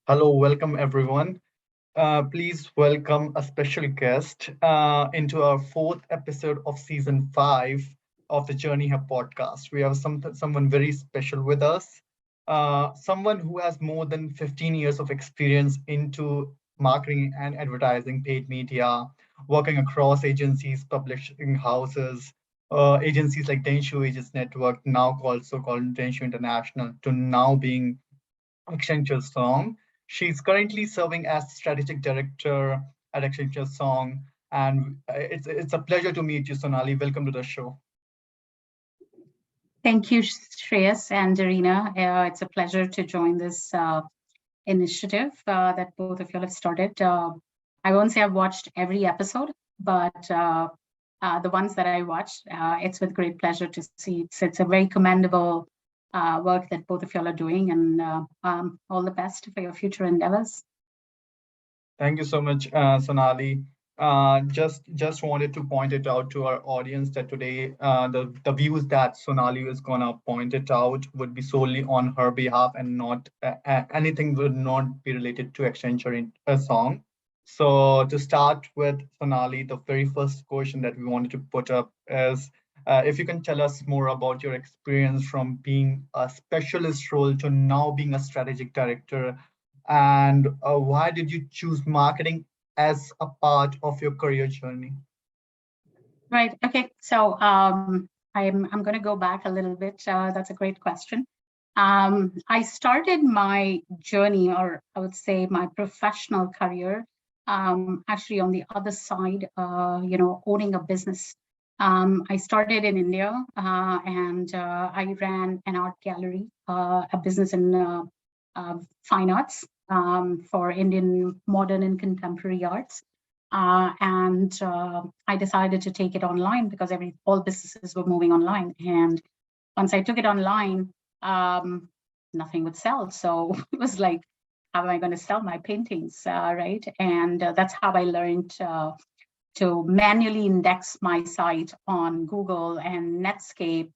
Hello, welcome everyone. Please welcome a special guest into our fourth episode of season 5 of the Journey Hub podcast. We have someone very special with us, someone who has more than 15 years of experience into marketing and advertising, paid media, working across agencies, publishing houses, agencies like Denshu Agents Network, now called Denshu International, to now being Accenture Song. She's currently serving as strategic director at Accenture Song, and it's a pleasure to meet you, Sonali. Welcome to the show. Thank you, Shreyas and Darina. It's a pleasure to join this initiative that both of you have started. I won't say I've watched every episode, but the ones that I watched, it's with great pleasure to see. It's a very commendable work that both of you are doing, and all the best for your future endeavors. Thank you so much, Sonali. Just wanted to point it out to our audience that today the views that Sonali is gonna point it out would be solely on her behalf, and not anything would not be related to Accenture in a song. So to start with, Sonali, the very first question that we wanted to put up is, if you can tell us more about your experience from being a specialist role to now being a strategic director, and why did you choose marketing as a part of your career journey? Right. Okay. So I'm going to go back a little bit. That's a great question. I started my journey, or I would say my professional career, actually on the other side, owning a business. I started in India, and I ran an art gallery, a business in fine arts, for Indian modern and contemporary arts. And I decided to take it online because all businesses were moving online. And once I took it online, nothing would sell. So it was like, how am I going to sell my paintings, right? And that's how I learned to manually index my site on Google and Netscape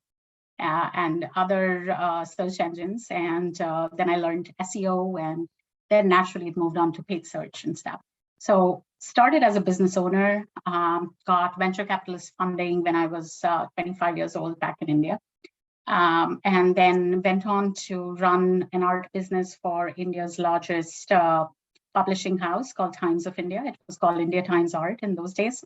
and other search engines. And then I learned SEO, and then naturally it moved on to paid search and stuff. So started as a business owner, got venture capitalist funding when I was 25 years old back in India. And then went on to run an art business for India's largest publishing house called Times of India. It was called India Times Art in those days.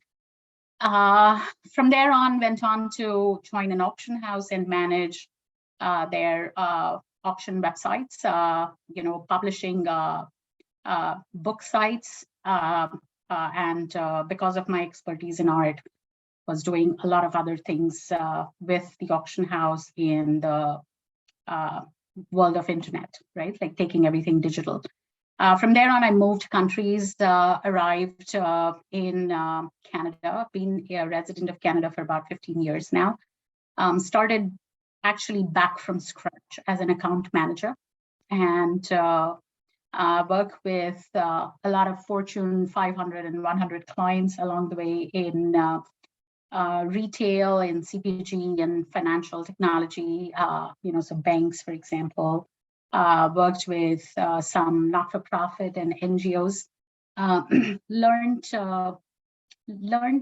From there on, went on to join an auction house and manage their auction websites, publishing book sites, and because of my expertise in art, was doing a lot of other things with the auction house in the world of internet, right? Like taking everything digital. From there on, I moved countries, arrived in Canada, been a resident of Canada for about 15 years now. Started actually back from scratch as an account manager, and work with a lot of Fortune 500 and 100 clients along the way in retail, in CPG and financial technology, so banks, for example. Worked with some not-for-profit and NGOs. Learned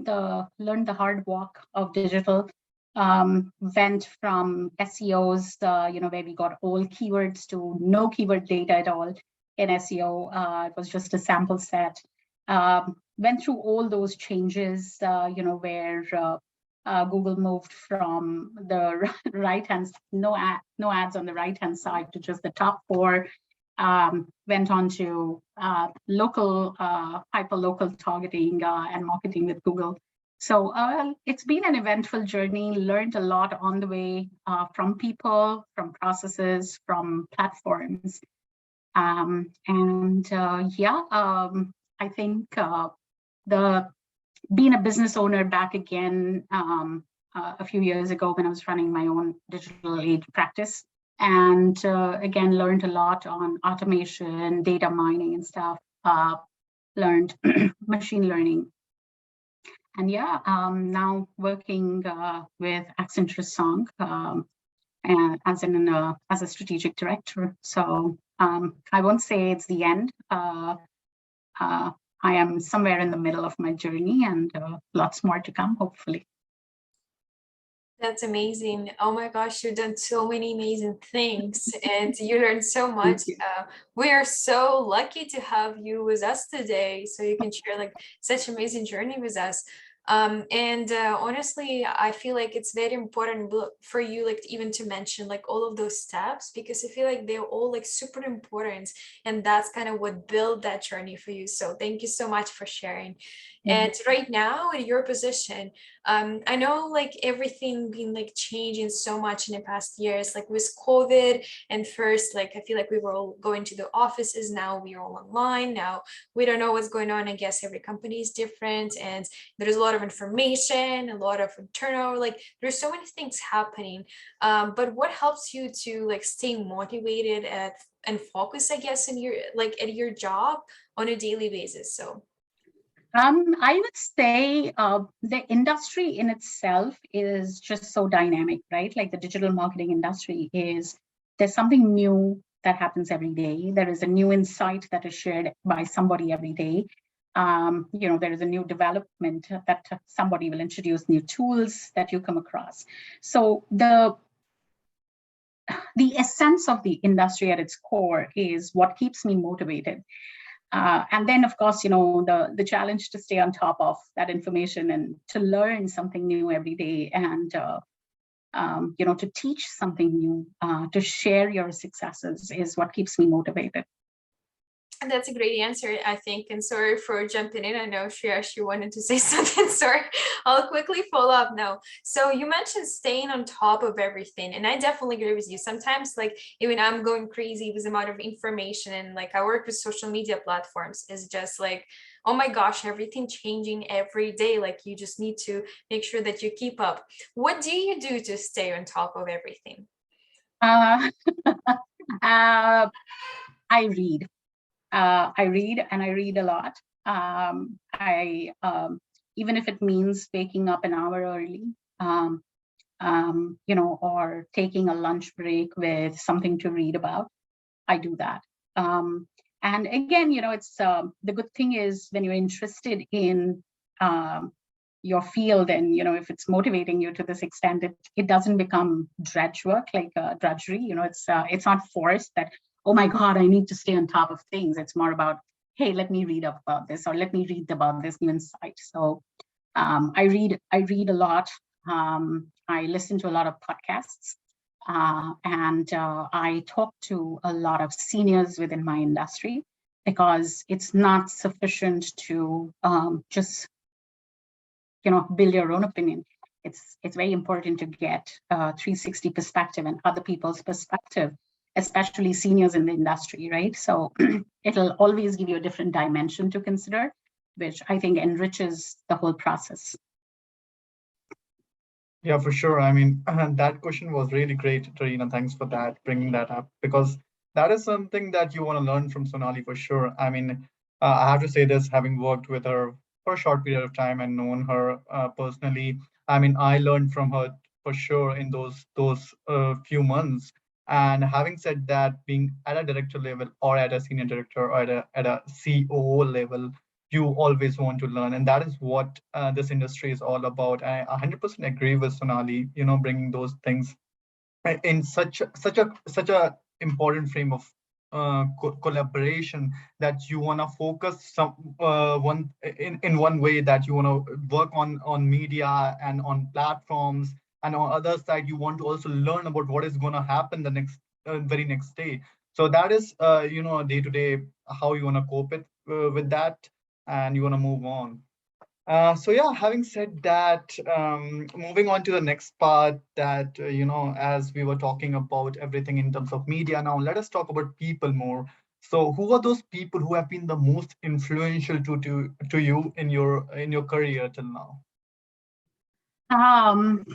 the hard walk of digital. Went from SEOs, where we got all keywords, to no keyword data at all in SEO. It was just a sample set. Went through all those changes, where Google moved from the right hand, no ads on the right hand side, to just the top 4. Went on to local, hyper-local targeting and marketing with Google. So it's been an eventful journey. Learned a lot on the way, from people, from processes, from platforms. I think being a business owner back again a few years ago when I was running my own digital age practice, and again learned a lot on automation, data mining and stuff. Learned machine learning, and now working with Accenture Song and as a strategic director. So I won't say it's the end. I am somewhere in the middle of my journey, and lots more to come, hopefully. That's amazing. Oh my gosh, you've done so many amazing things and you learned so much. We are so lucky to have you with us today so you can share like such amazing journey with us. And honestly, I feel like it's very important for you like even to mention like all of those steps because I feel like they're all like super important and that's kind of what built that journey for you. So thank you so much for sharing. And right now in your position, I know like everything been like changing so much in the past years, like with COVID and first, like I feel like we were all going to the offices. Now we are all online. Now we don't know what's going on. I guess every company is different and there's a lot of information, a lot of turnover, like there's so many things happening. But what helps you to like stay motivated and focus, I guess, in your like at your job on a daily basis? So I would say the industry in itself is just so dynamic, right? Like the digital marketing industry there's something new that happens every day. There is a new insight that is shared by somebody every day. There is a new development that somebody will introduce, new tools that you come across. So the essence of the industry at its core is what keeps me motivated. And then, of course, the challenge to stay on top of that information and to learn something new every day and, to teach something new, to share your successes is what keeps me motivated. and that's a great answer, I think. And sorry for jumping in. I know she wanted to say something. Sorry. I'll quickly follow up now. So you mentioned staying on top of everything. And I definitely agree with you. Sometimes like even I'm going crazy with the amount of information and like I work with social media platforms is just like, oh my gosh, everything changing every day. Like you just need to make sure that you keep up. What do you do to stay on top of everything? Uh, I read. And I read a lot. I even if it means waking up an hour early, or taking a lunch break with something to read about, I do that. And again, it's the good thing is when you're interested in your field and if it's motivating you to this extent, it doesn't become drudge work like drudgery. It's not forced that, oh my God, I need to stay on top of things. It's more about, hey, let me read up about this or let me read about this new insight. So I read a lot. I listen to a lot of podcasts. And I talk to a lot of seniors within my industry because it's not sufficient to just build your own opinion. It's very important to get 360 perspective and other people's perspective, especially seniors in the industry, right? So it'll always give you a different dimension to consider, which I think enriches the whole process. Yeah, for sure. I mean, that question was really great, Tarina. Thanks for that, bringing that up, because that is something that you want to learn from Sonali for sure. I mean, I have to say this, having worked with her for a short period of time and known her personally. I mean, I learned from her for sure in those few months. And having said that, being at a director level or at a senior director or at a COO level, you always want to learn, and that is what this industry is all about. I 100% agree with Sonali, bringing those things in such a important frame of collaboration, that you want to focus one in one way, that you want to work on media and on platforms, and on other side you want to also learn about what is going to happen the next very next day. So that is day to day how you want to cope it with that, and you want to move on. So yeah, having said that, moving on to the next part, that as we were talking about everything in terms of media, now let us talk about people more. So who are those people who have been the most influential to you in your career till now? I'm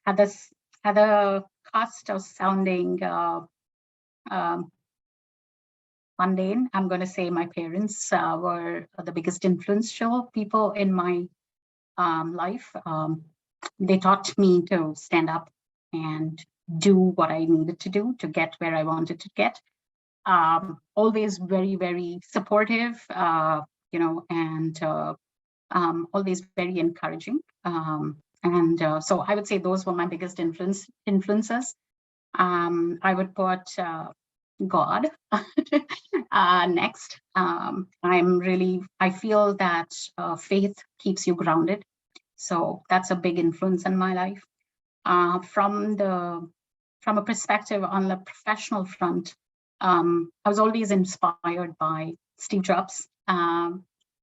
at the cost of sounding um, mundane. I'm going to say my parents were the biggest influential people in my life. They taught me to stand up and do what I needed to do to get where I wanted to get. Always very, very supportive, and always very encouraging. And so I would say those were my biggest influences. I would put God next. I feel that faith keeps you grounded. So that's a big influence in my life. From a perspective on the professional front, I was always inspired by Steve Jobs.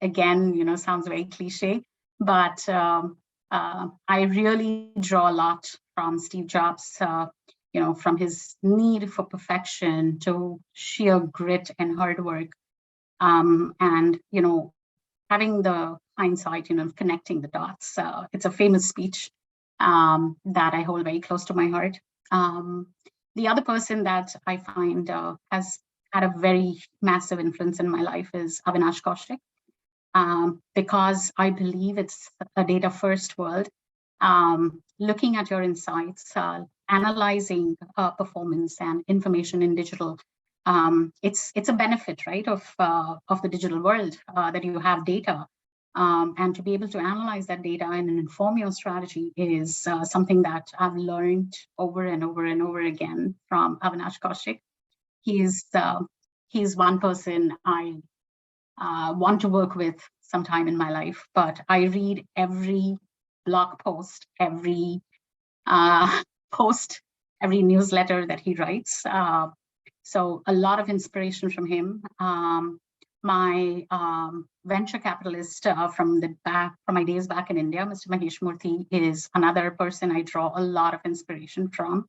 Again, sounds very cliche, but I really draw a lot from Steve Jobs. From his need for perfection to sheer grit and hard work, and having the hindsight, of connecting the dots. It's a famous speech that I hold very close to my heart. The other person that I find has had a very massive influence in my life is Avinash Kaushik, because I believe it's a data first world. Looking at your insights, analyzing performance and information in digital, it's a benefit, right, of the digital world, that you have data. And to be able to analyze that data and inform your strategy is something that I've learned over and over and over again from Avinash Kaushik. He's one person I want to work with sometime in my life, but I read every blog post, every post, every newsletter that he writes. So a lot of inspiration from him. My venture capitalist from my days back in India, Mr. Mahesh Murthy, is another person I draw a lot of inspiration from.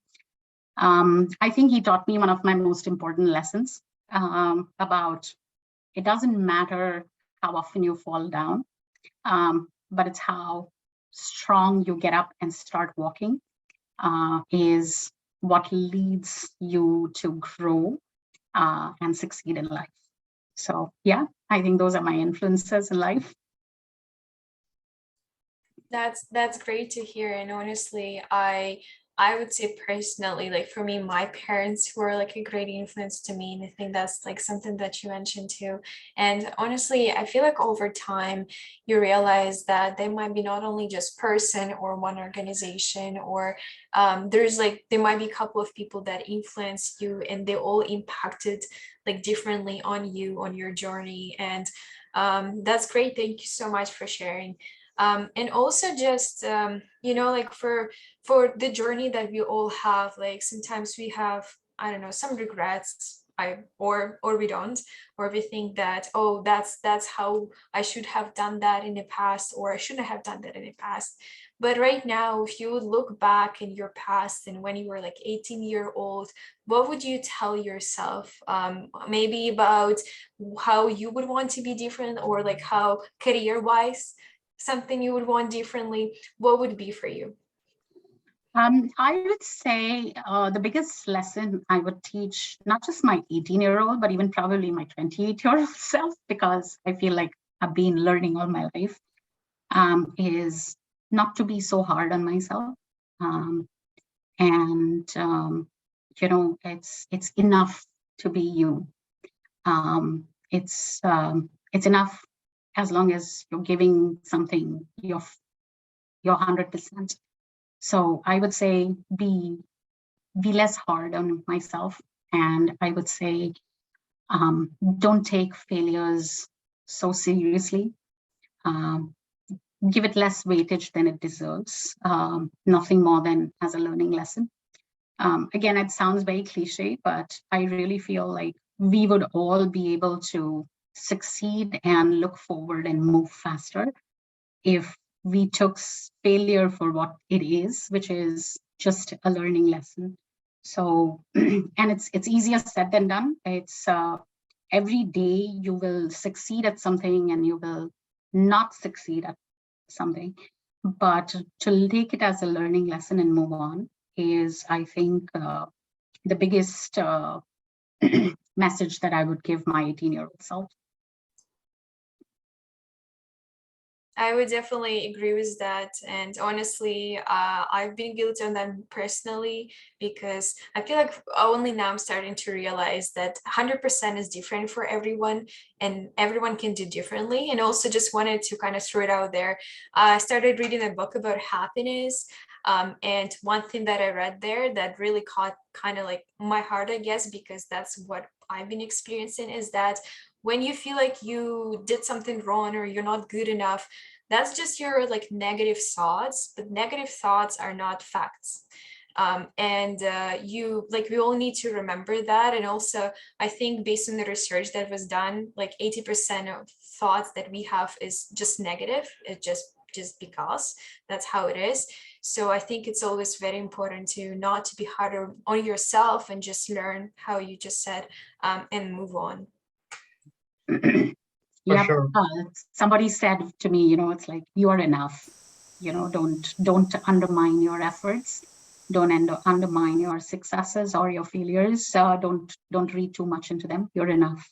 I think he taught me one of my most important lessons about it doesn't matter how often you fall down, but it's how strong you get up and start walking is what leads you to grow and succeed in life. So yeah, I think those are my influences in life. That's great to hear. And honestly, I would say personally, like for me, my parents were like a great influence to me. And I think that's like something that you mentioned too. And honestly, I feel like over time you realize that they might be not only just person or one organization, or there might be a couple of people that influence you and they all impacted like differently on you on your journey. And that's great. Thank you so much for sharing. And also just like for the journey that we all have, like sometimes we have, I don't know, some regrets, or we don't, or we think that, oh, that's how I should have done that in the past, or I shouldn't have done that in the past. But right now, if you would look back in your past and when you were like 18-year-old, what would you tell yourself, maybe about how you would want to be different, or like how career-wise something you would want differently, what would be for you? I would say the biggest lesson I would teach, not just my 18-year-old, but even probably my 28-year-old self, because I feel like I've been learning all my life, is not to be so hard on myself. It's enough to be you. It's enough as long as you're giving something your 100%. So I would say be less hard on myself, and I would say don't take failures so seriously. Give it less weightage than it deserves. Nothing more than as a learning lesson. Again, it sounds very cliche, but I really feel like we would all be able to succeed and look forward and move faster if we took failure for what it is, which is just a learning lesson. So, and it's easier said than done. It's every day you will succeed at something and you will not succeed at something. But to take it as a learning lesson and move on is, I think, the biggest message that I would give my 18-year-old self. I would definitely agree with that. And honestly, I've been guilty on that personally because I feel like only now I'm starting to realize that 100% is different for everyone and everyone can do differently. And also just wanted to kind of throw it out there. I started reading a book about happiness. And one thing that I read there that really caught kind of like my heart, I guess, because that's what I've been experiencing, is that when you feel like you did something wrong or you're not good enough, that's just your like negative thoughts, but negative thoughts are not facts. And you like we all need to remember that. And also I think based on the research that was done, like 80% of thoughts that we have is just negative. It just because that's how it is. So I think it's always very important to not to be harder on yourself and just learn how you just said, and move on. For Yep. sure. Somebody said to me, it's like, you are enough. Don't undermine your efforts. Don't undermine your successes or your failures. Don't read too much into them. You're enough.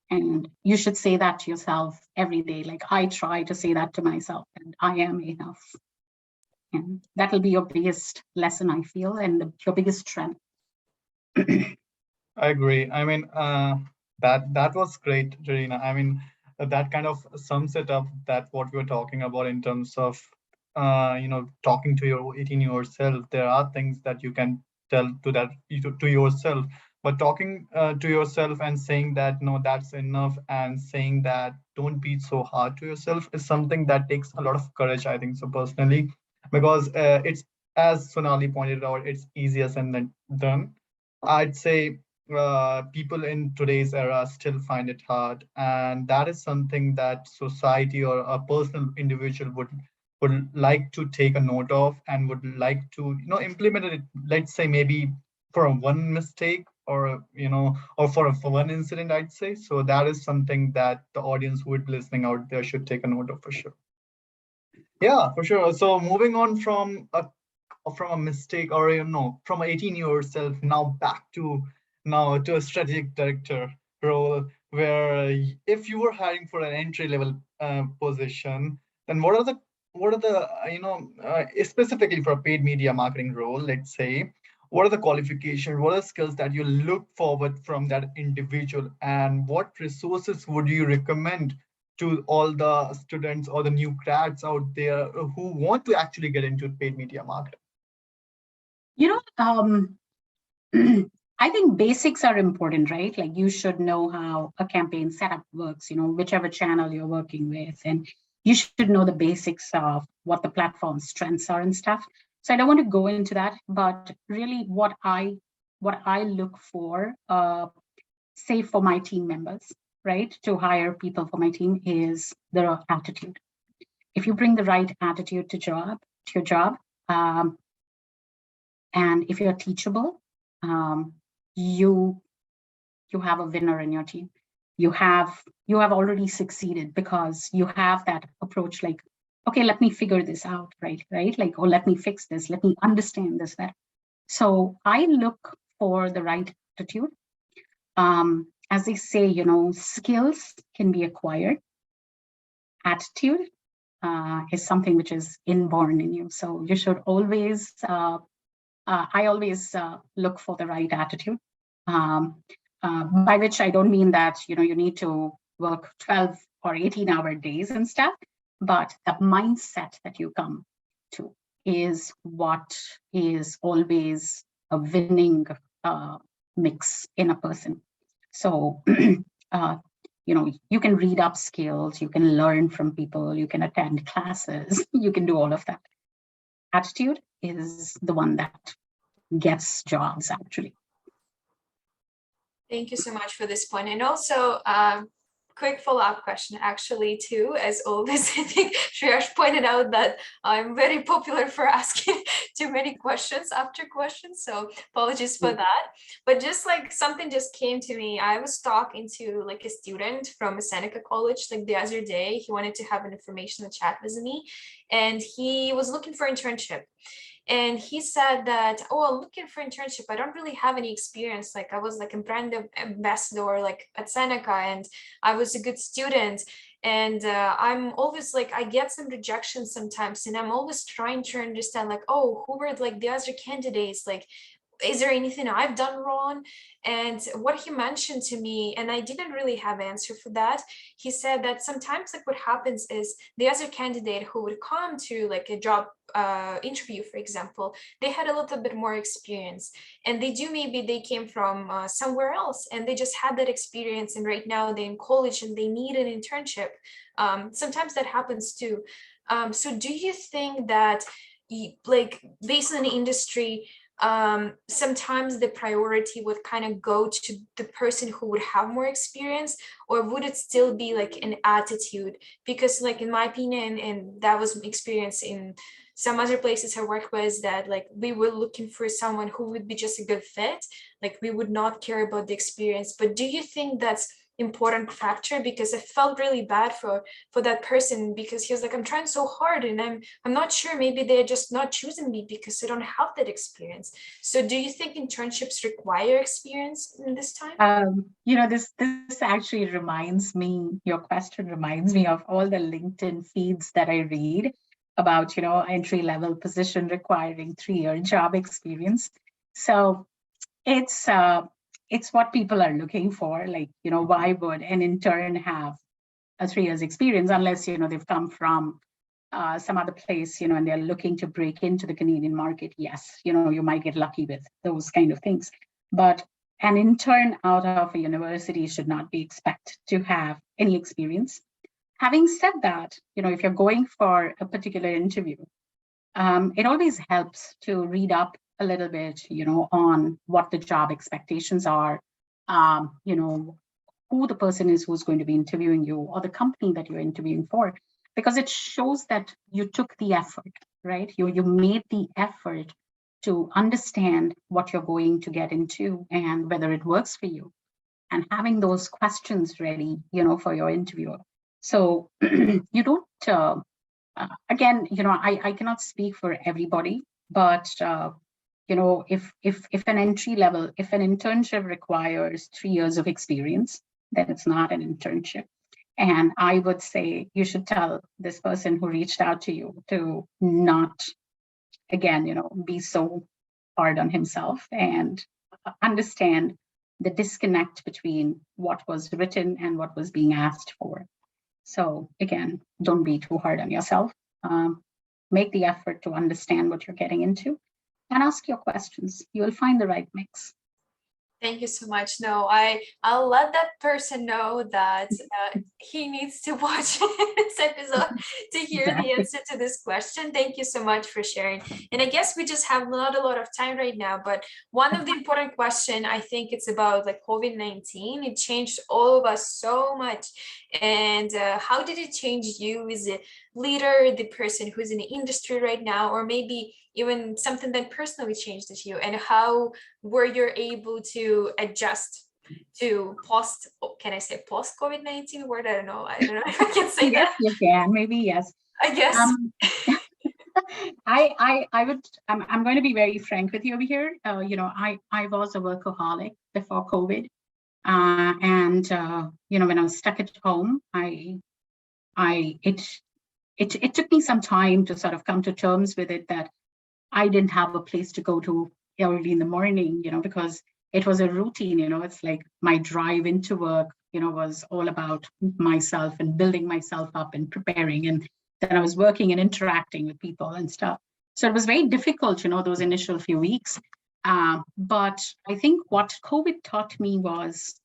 And you should say that to yourself every day. Like I try to say that to myself, and I am enough. And that'll be your biggest lesson, I feel, and your biggest strength. I agree. I mean, that was great, Jarina. I mean, that kind of sums it up. That what we were talking about in terms of, talking to your 18-year self. There are things that you can tell to yourself, but talking to yourself and saying that no, that's enough, and saying that don't be so hard to yourself is something that takes a lot of courage. I think so personally, because it's as Sonali pointed out, it's easier said than done. I'd say people in today's era still find it hard, and that is something that society or a personal individual would like to take a note of and would like to implement it. Let's say maybe for a one mistake or or for one incident. I'd say so. That is something that the audience who would be listening out there should take a note of for sure. Yeah, for sure. So moving on from a mistake or from 18 yourself now back to now to a strategic director role where if you were hiring for an entry level position, then what are the specifically for a paid media marketing role, let's say, what are the qualifications, what are the skills that you look forward from that individual, and what resources would you recommend to all the students or the new grads out there who want to actually get into paid media marketing? You know, I think basics are important, right? Like you should know how a campaign setup works, whichever channel you're working with, and you should know the basics of what the platform's strengths are and stuff. So I don't want to go into that, but really what I look for, say for my team members, right, to hire people for my team is their attitude. If you bring the right attitude to your job, um, and if you're teachable, um, you you have a winner in your team. You have already succeeded because you have that approach, like, okay, let me figure this out, right, like, or let me fix this, let me understand this better. So I look for the right attitude. As they say, skills can be acquired. Attitude is something which is inborn in you, so you should always I always look for the right attitude, um, by which I don't mean that you need to work 12 or 18-hour days and stuff, but the mindset that you come to is what is always a winning mix in a person. So, you can read up skills, you can learn from people, you can attend classes, you can do all of that. Attitude is the one that gets jobs, actually. Thank you so much for this point. And also, quick follow-up question, actually, too. As always, I think Shreyash pointed out that I'm very popular for asking too many questions after questions. So apologies for that. But just like something just came to me. I was talking to like a student from Seneca College like the other day. He wanted to have an informational chat with me, and he was looking for internship. And he said that, oh, I'm looking for internship, I don't really have any experience, like I was like a brand ambassador like at Seneca, and I was a good student. And I'm always like, I get some rejection sometimes, and I'm always trying to understand, like, oh, who were like the other candidates, like, is there anything I've done wrong? And what he mentioned to me, and I didn't really have an answer for that, he said that sometimes like what happens is the other candidate who would come to like a job interview, for example, they had a little bit more experience, and maybe they came from somewhere else and they just had that experience, and right now they're in college and they need an internship. Sometimes that happens too. So do you think that like based on the industry, sometimes the priority would kind of go to the person who would have more experience, or would it still be like an attitude? Because like in my opinion, and that was experience in some other places I worked with, that like we were looking for someone who would be just a good fit, like we would not care about the experience. But do you think that's important factor? Because I felt really bad for that person, because he was like, I'm trying so hard and I'm not sure, maybe they're just not choosing me because I don't have that experience. So do you think internships require experience in this time? This actually reminds me, your question reminds me of all the LinkedIn feeds that I read about, entry level position requiring 3-year job experience. So it's what people are looking for. Like, why would an intern have a 3 years experience unless, they've come from some other place, and they're looking to break into the Canadian market? Yes, you might get lucky with those kind of things. But an intern out of a university should not be expected to have any experience. Having said that, if you're going for a particular interview, it always helps to read up a little bit, on what the job expectations are, who the person is who's going to be interviewing you, or the company that you're interviewing for, because it shows that you took the effort, right? You made the effort to understand what you're going to get into and whether it works for you, and having those questions ready, for your interviewer. So you don't, again, I cannot speak for everybody, but if an entry level, if an internship requires 3 years of experience, then it's not an internship. And I would say you should tell this person who reached out to you to not, again, be so hard on himself, and understand the disconnect between what was written and what was being asked for. So again, don't be too hard on yourself. Make the effort to understand what you're getting into and ask your questions. You'll find the right mix. Thank you so much. No, I'll let that person know that he needs to watch this episode to hear the answer to this question. Thank you so much for sharing. And I guess we just have not a lot of time right now, but one of the important question, I think it's about like COVID-19. It changed all of us so much. And how did it change you as a leader, the person who's in the industry right now, or maybe even something that personally changed to you, and how were you able to adjust to can I say post COVID-19 word? I don't know if I can say yes, that. You can, maybe, yes. I guess. I'm going to be very frank with you over here. I was a workaholic before COVID. And when I was stuck at home, it took me some time to sort of come to terms with it, that I didn't have a place to go to early in the morning, because it was a routine. It's like my drive into work, was all about myself and building myself up and preparing. And then I was working and interacting with people and stuff. So it was very difficult, those initial few weeks. But I think what COVID taught me was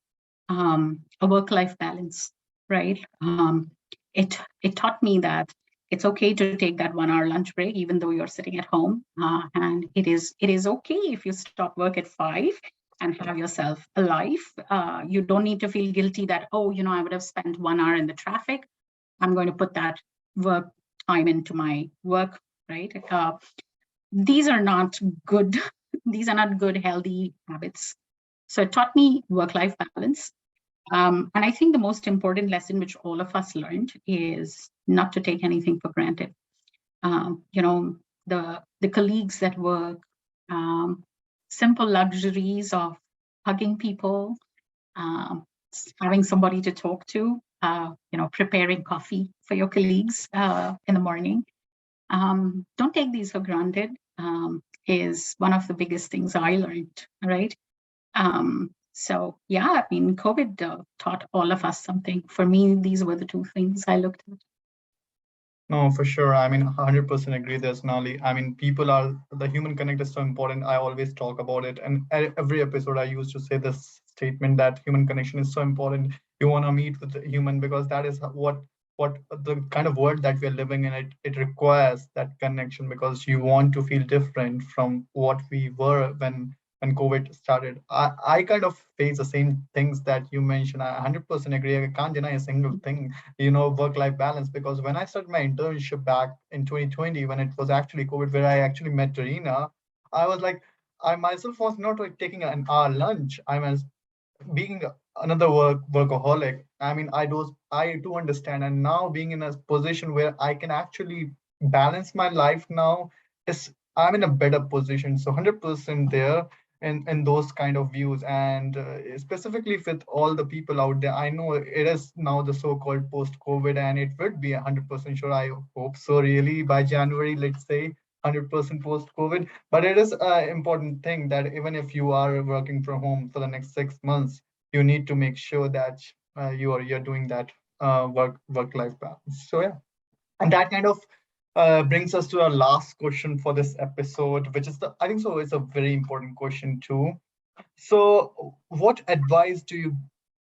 a work-life balance, right? It taught me that it's okay to take that 1 hour lunch break, even though you're sitting at home. And it is okay if you stop work at 5 and have yourself a life. You don't need to feel guilty that, I would have spent 1 hour in the traffic. I'm going to put that work time into my work, right? These are not good. These are not good, healthy habits. So it taught me work-life balance. And I think the most important lesson which all of us learned is not to take anything for granted. The colleagues at work, simple luxuries of hugging people, having somebody to talk to, preparing coffee for your colleagues in the morning. Don't take these for granted, is one of the biggest things I learned, right? So yeah, I mean, COVID taught all of us something. For me, these were the two things I looked at. No, for sure. I mean, 100% agree there, Sonali. I mean, the human connect is so important. I always talk about it. And every episode, I used to say this statement that human connection is so important. You want to meet with the human because that is what the kind of world that we're living in. It requires that connection because you want to feel different from what we were when COVID started. I kind of face the same things that you mentioned. I 100% agree. I can't deny a single thing, work-life balance. Because when I started my internship back in 2020, when it was actually COVID, where I actually met Tarina, I was like, I myself was not like taking an hour lunch. I was being another workaholic. I mean, I do understand, and now being in a position where I can actually balance my life now is I'm in a better position. So 100% there in those kind of views, and specifically with all the people out there. I know it is now the so-called post-COVID, and it would be 100% sure. I hope so. Really, by January, let's say 100% post-COVID. But it is an important thing that even if you are working from home for the next 6 months, you need to make sure that you're doing that work-life balance. So yeah, and that kind of brings us to our last question for this episode, which is I think so it's a very important question too. So, what advice do you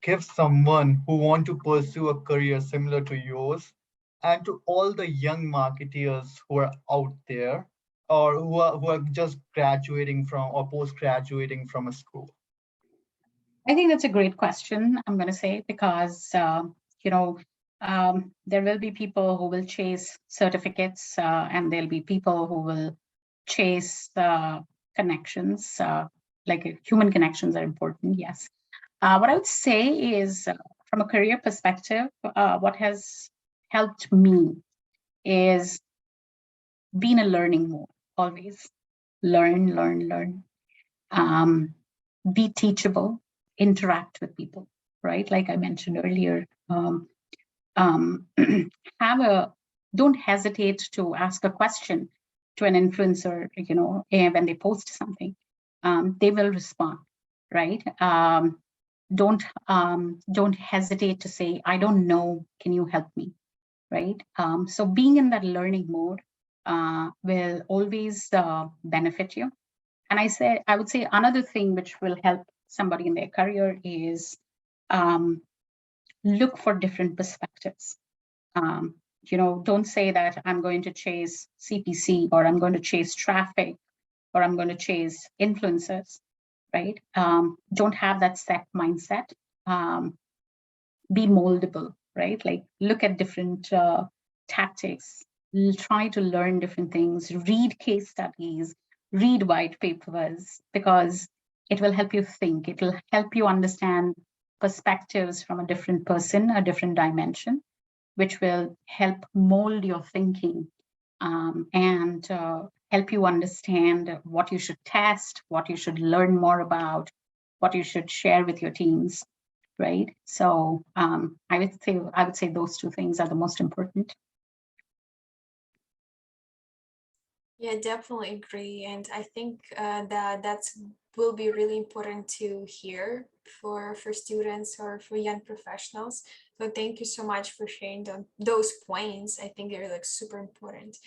give someone who want to pursue a career similar to yours, and to all the young marketeers who are out there, or who are just graduating from or post graduating from a school? I think that's a great question, I'm going to say, because, there will be people who will chase certificates, and there'll be people who will chase connections. Human connections are important, yes. What I would say is, from a career perspective, what has helped me is be in a learning mode, always learn. Um, be teachable, interact with people, right? Like I mentioned earlier, um, have a don't hesitate to ask a question to an influencer, when they post something. They will respond, right? Don't hesitate to say, I don't know, can you help me, right? So being in that learning mode will always benefit you. And I would say another thing which will help somebody in their career is um, look for different perspectives. Don't say that I'm going to chase CPC, or I'm going to chase traffic, or I'm going to chase influencers, right? Don't have that set mindset. Be moldable, right? Like look at different tactics, try to learn different things, read case studies, read white papers, because it will help you think, it will help you understand perspectives from a different person, a different dimension, which will help mold your thinking, and help you understand what you should test, what you should learn more about, what you should share with your teams, right? So I would say those two things are the most important. Yeah, definitely agree. And I think that's will be really important to hear for students or for young professionals. So thank you so much for sharing those points. I think they're like super important.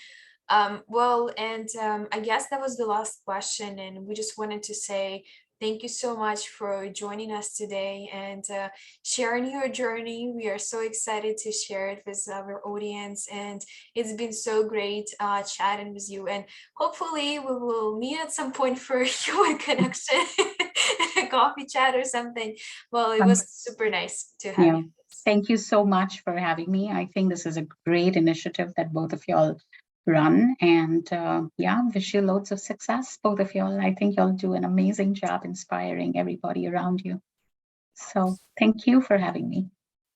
Well, and I guess that was the last question, and we just wanted to say thank you so much for joining us today and sharing your journey. We are so excited to share it with our audience, and it's been so great chatting with you. And hopefully, we will meet at some point for human connection, a coffee chat or something. Well, it Um, was super nice to have you. Thank you so much for having me. I think this is a great initiative that both of y'all run, and wish you loads of success, both of y'all. I think y'all do an amazing job inspiring everybody around you. So thank you for having me.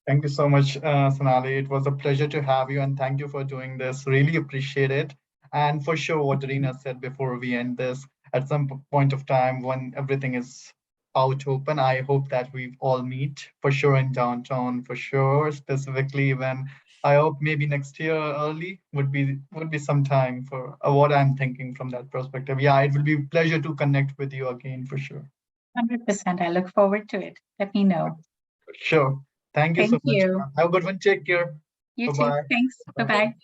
Thank you so much, Sonali. It was a pleasure to have you, and thank you for doing this. Really appreciate it. And for sure, what Rina said before we end this, at some point of time when everything is out open. I hope that we all meet for sure in downtown, for sure. Specifically, when I hope maybe next year early would be some time for what I'm thinking from that perspective. Yeah, it will be a pleasure to connect with you again for sure. 100%. I look forward to it. Let me know. For sure. Thank you so Thank much. you. Have a good one. Take care. You Bye too. bye. Thanks. Bye Bye. bye.